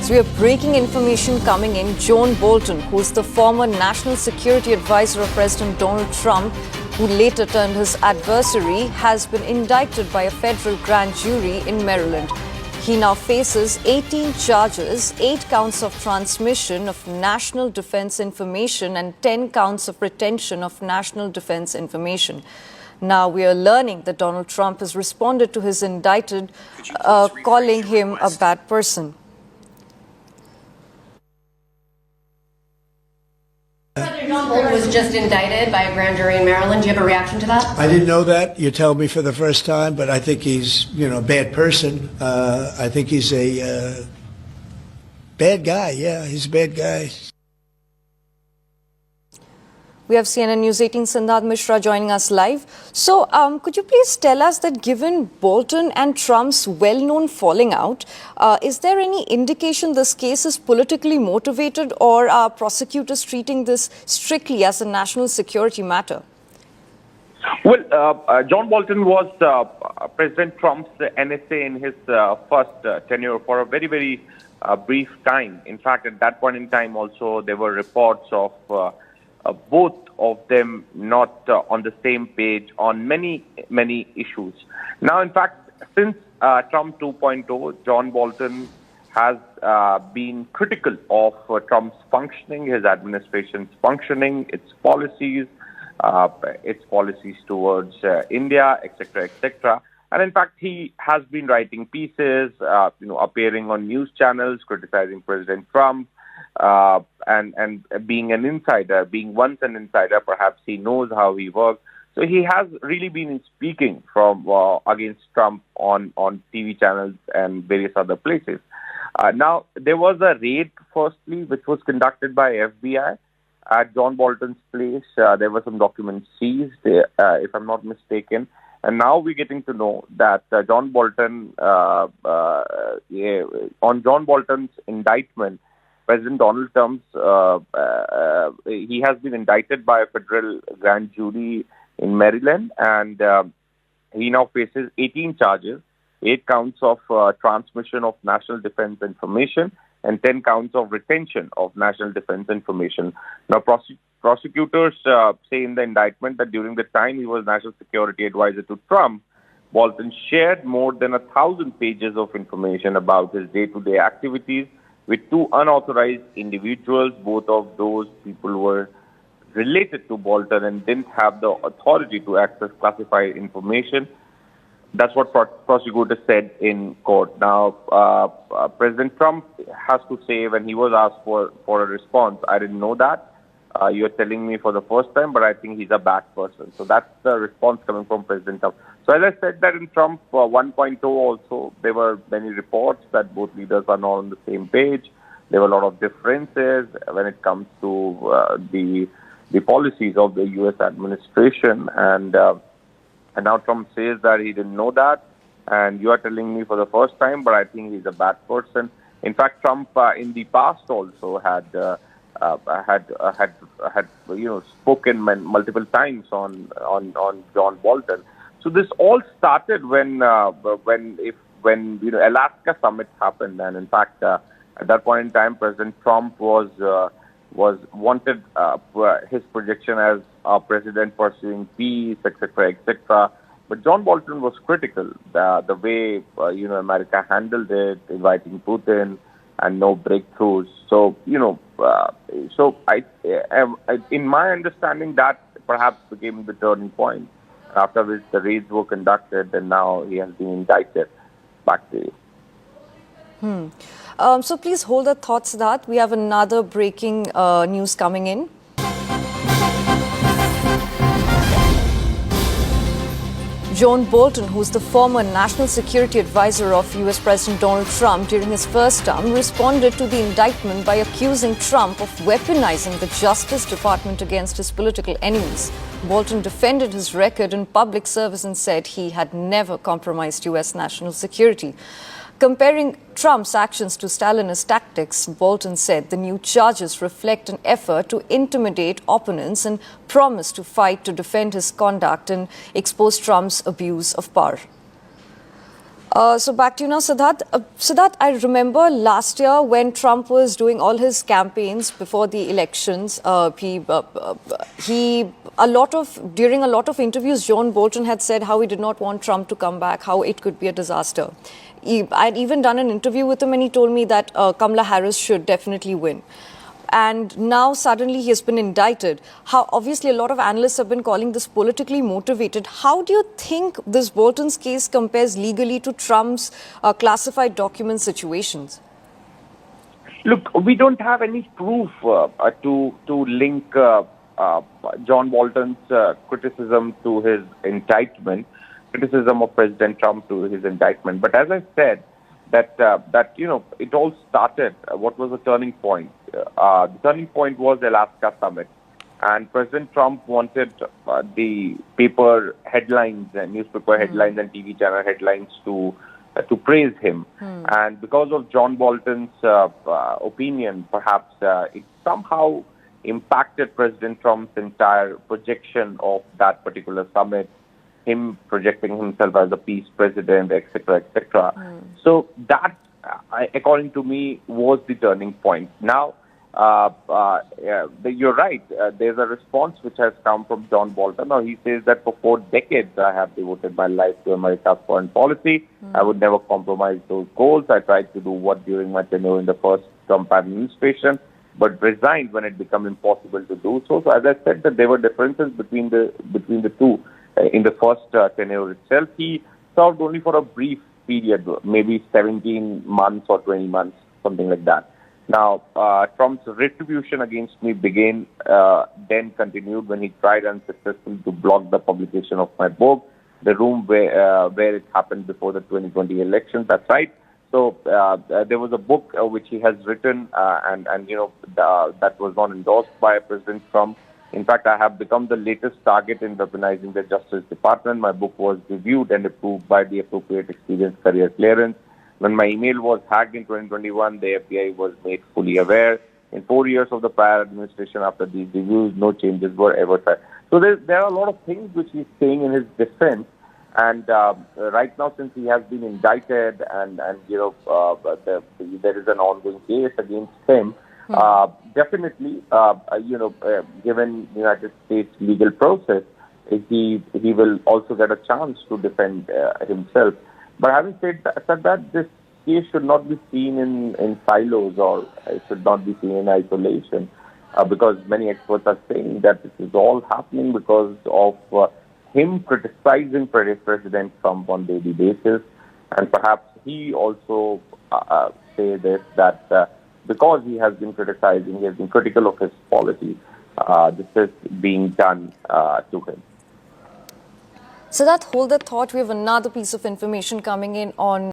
So we have breaking information coming in. John Bolton, who is the former National Security Advisor of President Donald Trump, who later turned his adversary, has been indicted by a federal grand jury in Maryland. He now faces 18 charges, 8 counts of transmission of national defense information and 10 counts of retention of national defense information. Now we are learning that Donald Trump has responded to his indicted, calling him a bad person. President John Bolton was just indicted by a grand jury in Maryland. Do you have a reaction to that? I didn't know that. You told me for the first time, but I think he's, a bad person. I think he's a bad guy. Yeah, he's a bad guy. We have CNN News 18 Siddharth Mishra joining us live. So, could you please tell us that given Bolton and Trump's well-known falling out, is there any indication this case is politically motivated, or are prosecutors treating this strictly as a national security matter? Well, John Bolton was President Trump's NSA in his first tenure for a very, very brief time. In fact, at that point in time also, there were reports of both of them not on the same page on many, many issues. Now, in fact, since Trump 2.0, John Bolton has been critical of Trump's functioning, his administration's functioning, its policies towards India, etc., etc. And in fact, he has been writing pieces, appearing on news channels, criticizing President Trump, and being an insider, being once an insider, perhaps he knows how he works. So he has really been speaking from against Trump on TV channels and various other places. Now, there was a raid, firstly, which was conducted by FBI at John Bolton's place. There were some documents seized, if I'm not mistaken. And now we're getting to know that John Bolton, on John Bolton's indictment, President Donald Trump's, he has been indicted by a federal grand jury in Maryland, and he now faces 18 charges, 8 counts of transmission of national defense information, and 10 counts of retention of national defense information. Now, prosecutors say in the indictment that during the time he was National Security Advisor to Trump, Bolton shared more than 1,000 pages of information about his day-to-day activities with 2 unauthorized individuals. Both of those people were related to Bolton and didn't have the authority to access classified information. That's what prosecutors said in court. Now, President Trump has to say, when he was asked for a response, I didn't know that. You're telling me for the first time, but I think he's a bad person. So that's the response coming from President Trump. So as I said that in Trump 1.0 also, there were many reports that both leaders are not on the same page. There were a lot of differences when it comes to the policies of the U.S. administration. And now Trump says that he didn't know that. And you are telling me for the first time, but I think he's a bad person. In fact, Trump in the past also had spoken multiple times on John Bolton. So this all started when Alaska summit happened, and in fact at that point in time, President Trump was wanted his projection as a president pursuing peace, etc., etc. But John Bolton was critical the way America handled it, inviting Putin and no breakthroughs. So in my understanding, that perhaps became the turning point, after which the raids were conducted, and now he has been indicted. Back to you. So please hold the thoughts that we have another breaking news coming in. John Bolton, who is the former National Security Advisor of U.S. President Donald Trump during his first term, responded to the indictment by accusing Trump of weaponizing the Justice Department against his political enemies. Bolton defended his record in public service and said he had never compromised U.S. national security. Comparing Trump's actions to Stalinist tactics, Bolton said the new charges reflect an effort to intimidate opponents and promise to fight to defend his conduct and expose Trump's abuse of power. So back to you now, Siddharth. Siddharth, I remember last year when Trump was doing all his campaigns before the elections, during a lot of interviews, John Bolton had said how he did not want Trump to come back, how it could be a disaster. I'd even done an interview with him and he told me that Kamala Harris should definitely win. And now suddenly he has been indicted. How obviously a lot of analysts have been calling this politically motivated. How do you think this Bolton's case compares legally to Trump's classified document situations? Look, we don't have any proof to link John Bolton's criticism to his indictment, criticism of President Trump to his indictment. But as I said, that it all started. What was the turning point? The turning point was the Alaska summit, and President Trump wanted the paper headlines and newspaper headlines and TV channel headlines to praise him. And because of John Bolton's opinion, perhaps it somehow impacted President Trump's entire projection of that particular summit, him projecting himself as a peace president, etc., etc. So that, according to me, was the turning point. Now, you're right. There's a response which has come from John Bolton. Now, he says that for 4 decades, I have devoted my life to America's foreign policy. I would never compromise those goals. I tried to do what during my tenure in the first Trump administration, but resigned when it became impossible to do so. So, as I said, that there were differences between the two. In the first tenure itself, he served only for a brief period, maybe 17 months or 20 months, something like that. Now, Trump's retribution against me began, then continued when he tried unsuccessfully to block the publication of my book, The Room where it happened before the 2020 elections. That's right. So there was a book which he has written, and that was not endorsed by President Trump. In fact, I have become the latest target in weaponizing the Justice Department. My book was reviewed and approved by the appropriate experience career clearance. When my email was hacked in 2021, the FBI was made fully aware. In 4 years of the prior administration after these reviews, no changes were ever tried. So there are a lot of things which he's saying in his defense. And right now, since he has been indicted and there is an ongoing case against him, definitely, given United States legal process, he will also get a chance to defend himself. But having said that, this case should not be seen in silos, or it should not be seen in isolation, because many experts are saying that this is all happening because of him criticizing President Trump on a daily basis, and perhaps he also say this, that because he has been criticizing, he has been critical of his policy, this is being done to him. So that hold that thought, we have another piece of information coming in on